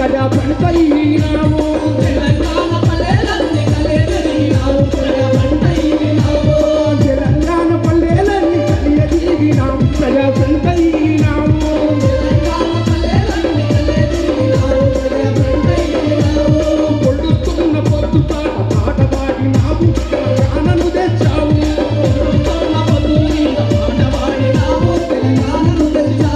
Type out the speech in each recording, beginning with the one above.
ప్రజా పంటైనావు తెలంగాణ పల్లెలన్నీ కలియదిగినావు ప్రజా పంటైనావు తెలంగాణ పల్లెలన్నీ కలియదిగినావు ప్రజా పంటైనావు తెలంగాణ పల్లెలన్నీ కలియదిగినావు ప్రజా పంటైనావు కొడుతున్న పొద్దు పాట పాడినావు తెలంగాణను తెచ్చావు కొడుతున్న పొద్దు పాట పాడినావు తెలంగాణను తెచ్చావు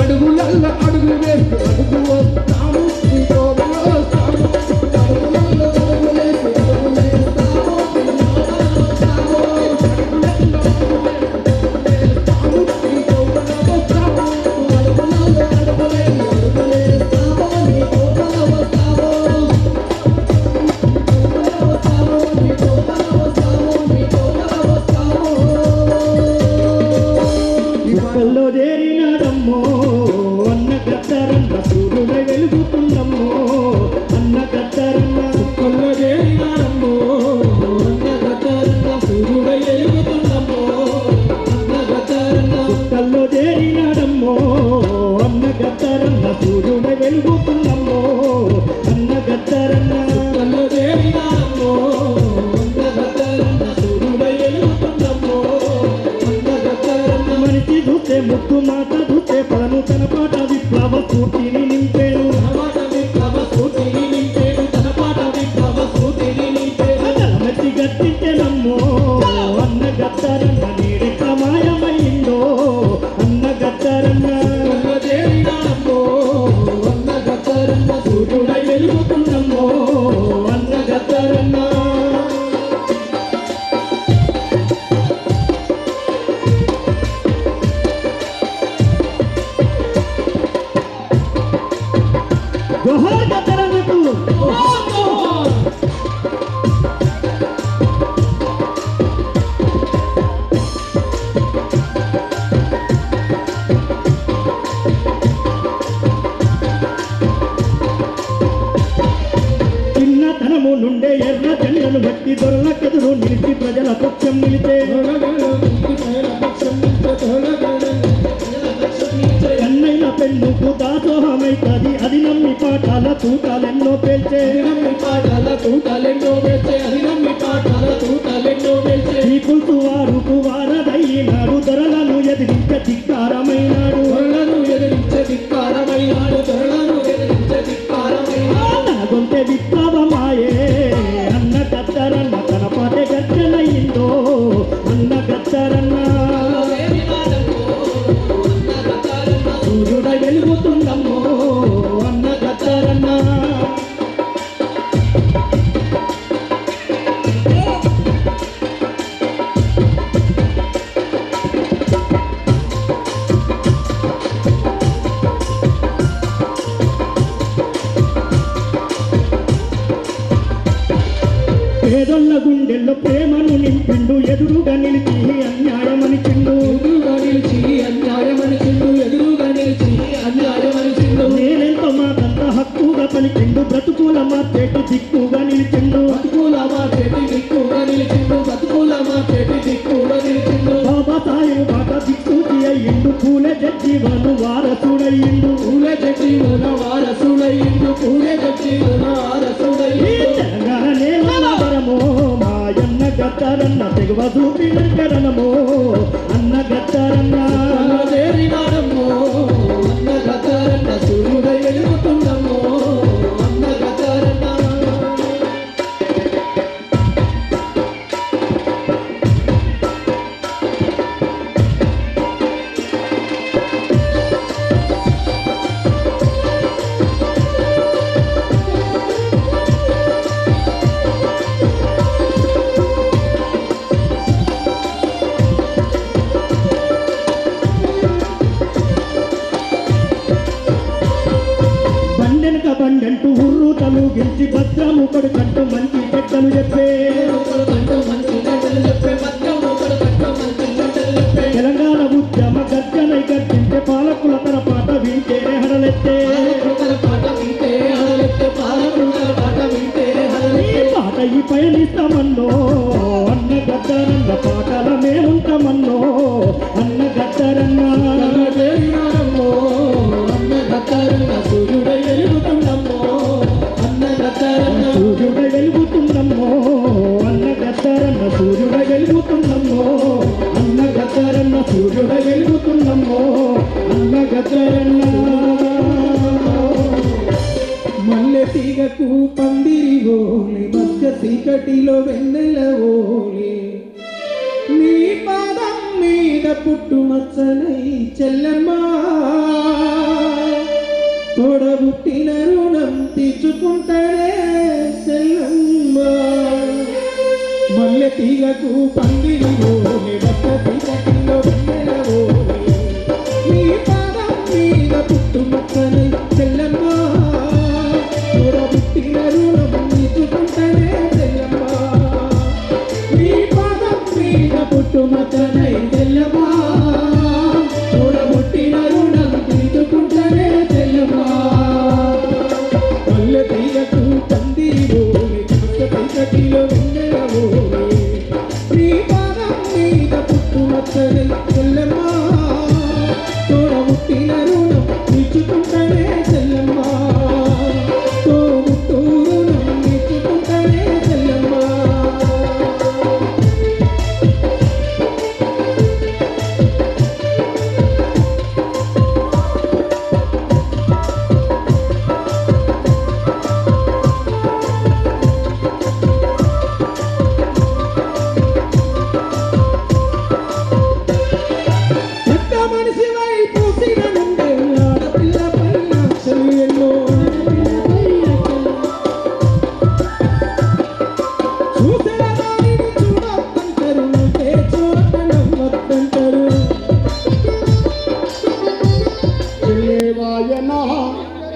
అడుగులల్ల అడుగు వేస్తూ అడుగు వస్తాము ముక్కు మాట దుతే పలను తన పాట విప్లవ స్ఫూర్తిని నింపేను తన పాట విప్లవ స్ఫూర్తిని నింపేను మెత్తి గట్టించెనమ్మో అన్న గత్తరన్న నీడెక్క మాయమైందో అన్న గత్తరన్న అన్న గత్తరన్న సూర్యుడై వెలుగుతున్నమ్మో అన్న గత్తరన్న జోహార్ గద్దరన్నకు చిన్నతనము నుండే ఎర్ర జెండను బట్టి దొరలకెదురు నిలిచి ప్రజల పక్షం నిలిచే కన్నైన పెన్నుకు దాసోహమైతది అది నమ్మి పాఠాల తూటాలెన్నో పేల్చే అది నమ్మి పాఠాల తూటాలెన్నో పేల్చే ఈ పులుసు వారుకు వారదయ్యినాడు దొరలను ఎదిరించే ధిక్కారమైనాడు గొంతె విప్లవమాయే అన్న గద్దరన్న తన పాటే గర్జనయిందో అన్న గద్దరన్న సూర్యుడ వెలుగుతుందమ్మో అన్న గద్దరన్న పేదొల్ల గుండెల్లో ప్రేమను నింపిండు ఎదురుగా నిలిచి అన్యాయమని చిండు నేనెంతో మాకంత హక్కుగా పలికిండు బ్రతుకుల మార్చేటి దిక్కుగా నిలిచిండు బాబా సాహెబ్ బాట దిక్కుటి అయ్యిండు పూలే జగ్జీవను వారసుడయ్యిండు తెలంగాణ నేల వరమో మాయన్న గద్దరన్న తెగువ చూపిన కరణమో అన్న గద్దరన్న అన్న గద్దరన్న సూర్యుడై వెలుగుతుందమ్మో అన్న గద్దరన్న 12 ఉర్రు తలుగించి భద్రము కొడుకంటూ మంచి చెట్టలు చెప్పే తెలంగాణ ఉద్యమ గర్జనై గర్జించే పాలకుల తన పాట వింటే హడలెత్తే పాట ఈ పయనిస్తామన్నో అన్న గద్దరన్న పాటల మేముంటామన్నో అన్న గద్దరన్న సూర్యుడ వెలుగుతున్నమ్మో అన్న గద్దరన్న సూర్యుడ వెలుగుతున్నమ్మో అన్న గద్దరన్న సూర్యుడ వెలుగుతున్నమ్మో అన్న గద్దరన్న సూర్యుడ వెలుగుతున్నమ్మో అన్న గద్దరన్న మల్లె తీగకు పందిరి ఓలే మధ్య చీకటిలో వెన్నెల ఓలే నీ పాదం మీద పుట్టుమచ్చనై చెల్లెమ్మా తోడబుట్టిన రుణం తీర్చుకుంటానే చెల్లెమ్మా మల్లె తీగకు పందిరి ఓలే మధ్య చీకటిలో వెన్నెల ఓలే నీ పాదం మీద పుట్టుమచ్చనై చెల్లెమ్మా పుట్టిన రుణం తీసుకుంటనే చెల్లమ్మా నీ పాదం మీద పుట్టుమచ్చనై చెల్లమ్మా పుట్టిన రుణం తీసుకుంటనే చెల్లమ్మా పల్లె తీయకు పందిరి ఓలే చీకటిలో వెన్నెల ఓలే నీ పాదం మీద పుట్టుమచ్చనై చెల్లమ్మా పుట్టిన రుణం తీసుకుంటనే చెల్లమ్మా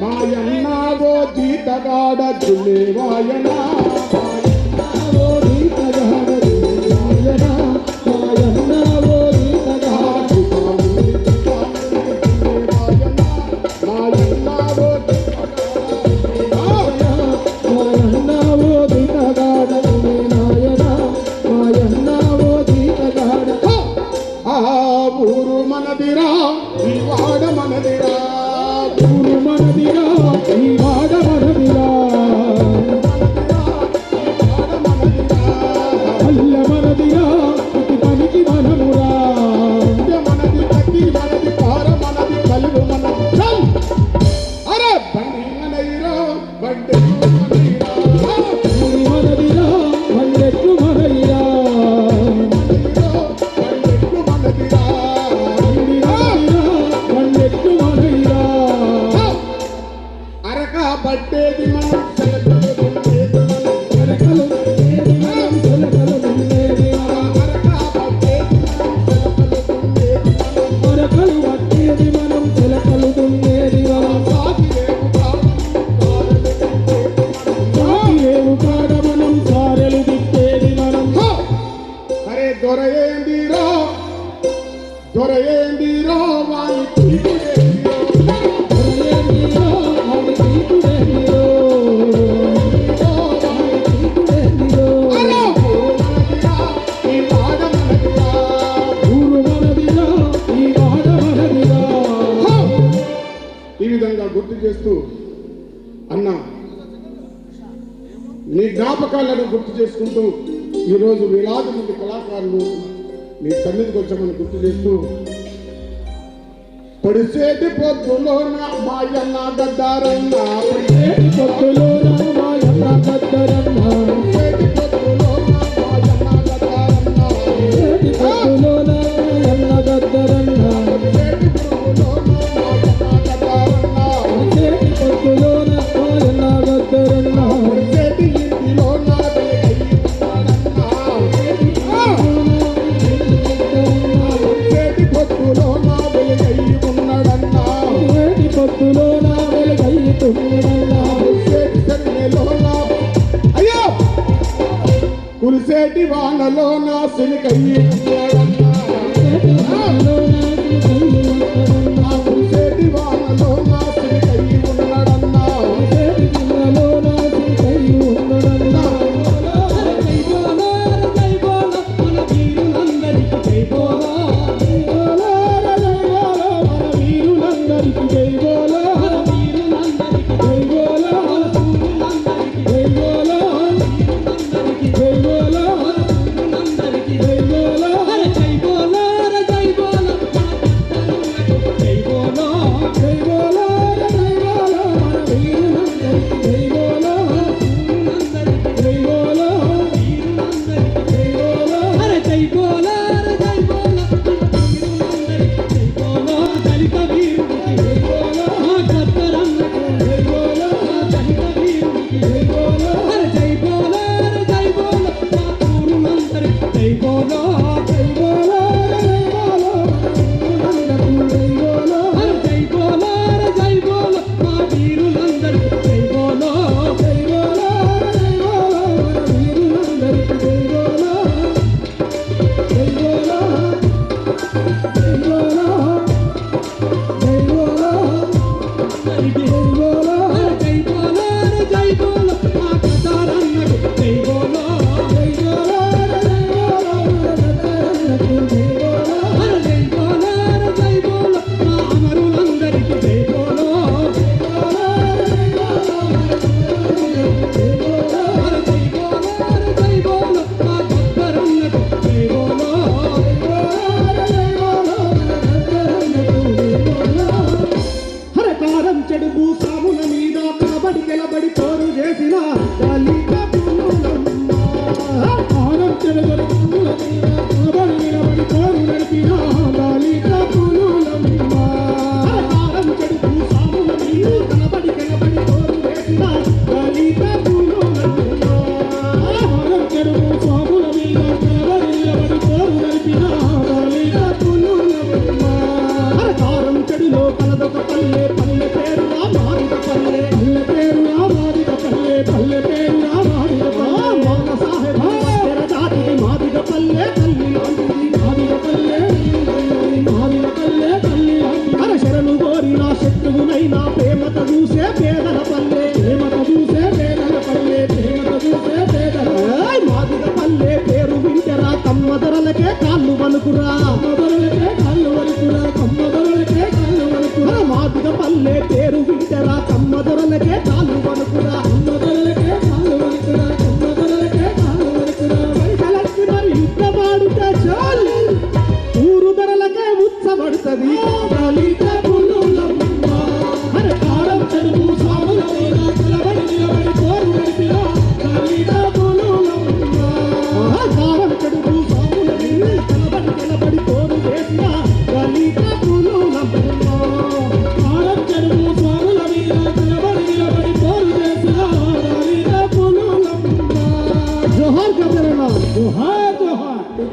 మాయన్నావో జీతగాడ జులేవాయనా మాయన్నావో జీతగాడ జులేవాయనా మాయన్నావో జీతగాడ జులేవాయనా మాయన్నావో మాయన్నావో జీతగాడ జులేవాయనా మాయన్నావో జీతగాడ ఆ ఊరు మనదిరా ఈ వాడ మనదిరా ఊరు మనదిరా ఈ వాడ మనదిరా అల్ల మనదిరా ప్రతి పనికి మనమురా మనది కట్టి మనది పార మనది కలుగు మనది చల్ అరే బండి మనదిరా బండెక్కు మనదిరా ఊరు మనదిరా బండెక్కు మనదిరా బండెక్కు మనదిరా బండెక్కు మనదిరా అరక పట్టేది మనం అరకలు మనం సెలకలు దున్నేది అరక పట్టేది మనం సెలకలు దున్నేది సాగిలేవు కాడ మనం సారెలు దిప్పేది మనం అరే దొరయేందిరో దొరయేందిరో వాయి ఈ విధంగా గుర్తు చేస్తూ అన్న నీ జ్ఞాపకాలను గుర్తు చేసుకుంటూ ఈరోజు వేలాది మంది కళాకారులు నీ సన్నిధికి వచ్చామని గుర్తు చేస్తూ పొడిసేటి పొద్దులోన మాయన్న గద్దారన్న పొడిసేటి పొద్దులోన మాయన్న గద్దారన్న పొడిసేటి పొద్దులోన మాయన్న గద్దారన్న పొడిసేటి పొద్దులోన మాయన్న గద్దారన్న పొడిసేటి పొద్దులోన మాయన్న గద్దారన్న పొడిసేటి పొద్దులోన మాయన్న గద్దారన్న పొడిసేటి ఇంటిలోన పొద్దులో నా వెలుగై ఉన్నాడన్నా సినికయ్యి ఉన్నాడన్నా ఆ కురిసేటి వానలో నా సినికయ్యి ఉన్నాడన్నా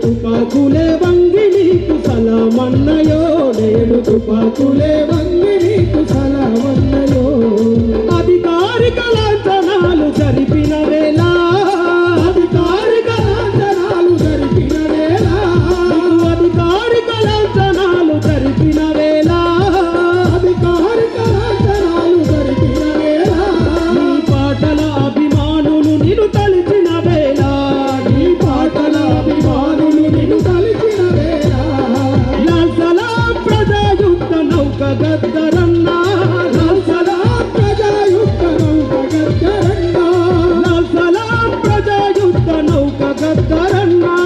తుపాకులే వంగి నీకు సలామన్నయో నేను తుపాకులే వంగి నీకు సలామన్నయో అధికారిక లాంఛనాలు జరిపిన వేళ అధికారిక లాంఛనాలు జరిపిన వేళ అధికారిక లాంఛనాలు జరిపిన వేళ అధికారిక లాంఛనాలు జరిపిన వేళ నీ పాటల అభిమానులు నిన్ను తలిచిన వేళ నీ పాటల అభిమానులు నిన్ను తలిచిన వేళ లాల్ సలాం ప్రజాయుక్త నౌక గద్దరన్నా లాల్ సలాం ప్రజాయుక్త నౌక గద్దరన్నా లాల్ సలాం ప్రజాయుక్త నౌక గద్దరన్నా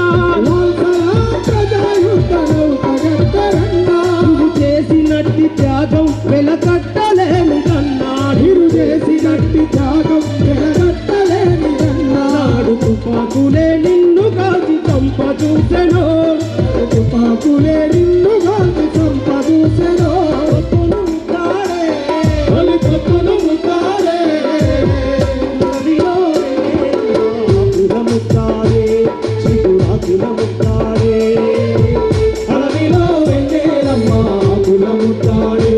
లాల్ సలాం ప్రజాయుక్త నౌక గద్దరన్నా నువ్వు చేసినట్టి త్యాగం వెలకట్టలేని కన్నా నీరు చేసినట్టి త్యాగం వెలకట్టలేని కన్నా నాడు తుపాకులే నిన్ను కాచి చంప చూసెను తుపాకులే నిన్ను కాచి చంప చూసెను పొత్తులు ముట్టాడే తొలి పొత్తులు ముట్టాడే నదిలో ఆకుల ముట్టాడే చిగురాకుల ముట్టాడే అడవిలో వెంగేరమ్మ ఆకుల ముట్టాడే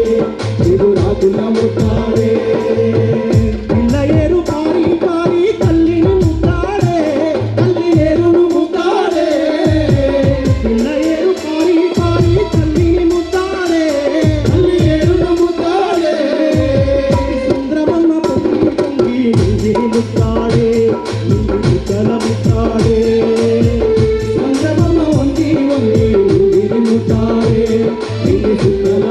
చిగురాకుల ముట్టాడే పిల్ల ఏరు పారి పారి తల్లిని ముట్టాడే తల్లి ఏరును ముట్టాడే నింగిని ముట్టాడే నింగి చుక్కల ముట్టాడే చంద్రబాబు వంగి వంగి నింగిని ముట్టాడే నింగి చుక్కల